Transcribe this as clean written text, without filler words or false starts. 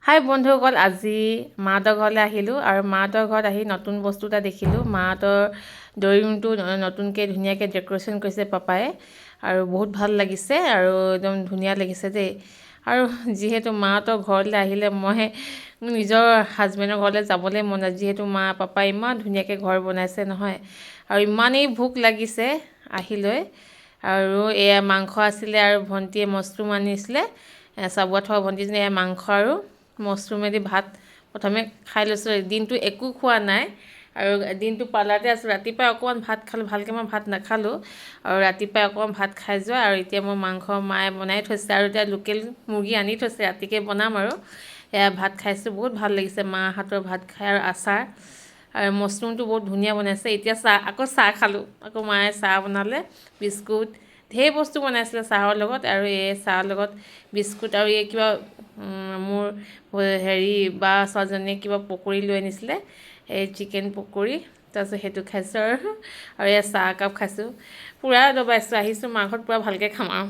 হাই বন্ধুসকল, আজি মাহঁতৰ ঘৰলৈ আহিলোঁ আৰু মাহঁতৰ ঘৰত আহি নতুন বস্তু এটা দেখিলোঁ। মাহঁতৰ ড্ৰয়িং ৰুমটো নতুনকৈ ধুনীয়াকৈ ডেক'ৰেশ্যন কৰিছে পাপাই আৰু বহুত ভাল লাগিছে আৰু একদম ধুনীয়া লাগিছে দেই। আৰু যিহেতু মাহঁতৰ ঘৰলৈ আহিলে মই নিজৰ হাজবেণ্ডৰ ঘৰলৈ যাবলৈ মন যায়, যিহেতু মা পাপাই ইমান ধুনীয়াকৈ ঘৰ বনাইছে নহয়। আৰু ইমানেই ভোক লাগিছে আহিলৈ। আৰু এয়া মাংস আছিলে আৰু ভণ্টিয়ে মছৰুম আনিছিলে, চাবুৱা থোৱা ভণ্টিজনীয়ে মাংস আৰু মছৰুমেদি ভাত প্ৰথমে খাই লৈছোঁ। দিনটো একো খোৱা নাই আৰু দিনটো পাৰ্লাৰতে আছোঁ। ৰাতিপুৱাই অকণমান ভাত খালোঁ, ভালকৈ মই ভাত নাখালোঁ আৰু ৰাতিপুৱাই অকণমান ভাত খাই যোৱা। আৰু এতিয়া মই মাংস মায়ে বনাই থৈছে আৰু এতিয়া লোকেল মুৰ্গী আনি থৈছে, ৰাতিকৈ বনাম আৰু এয়া ভাত খাইছোঁ। বহুত ভাল লাগিছে মাৰ হাতৰ ভাত খাই, আৰু আচাৰ আৰু মছৰুমটো বহুত ধুনীয়া বনাইছে। এতিয়া চাহ খালোঁ, আকৌ মায়ে চাহ বনালে, বিস্কুট ঢেৰ বস্তু বনাইছিলে চাহৰ লগত। আৰু এই চাহৰ লগত বিস্কুট আৰু এই কিবা মোৰ বা ছোৱালীজনীয়ে কিবা পকৰি লৈ আনিছিলে, এই চিকেন পকৰি। তাৰপিছত সেইটো খাইছোঁ আৰু এয়া চাহ একাপ খাইছোঁ। পূৰা দবাইছোঁ, আহিছোঁ মাৰ ঘৰত পূৰা ভালকৈ খাম আৰু।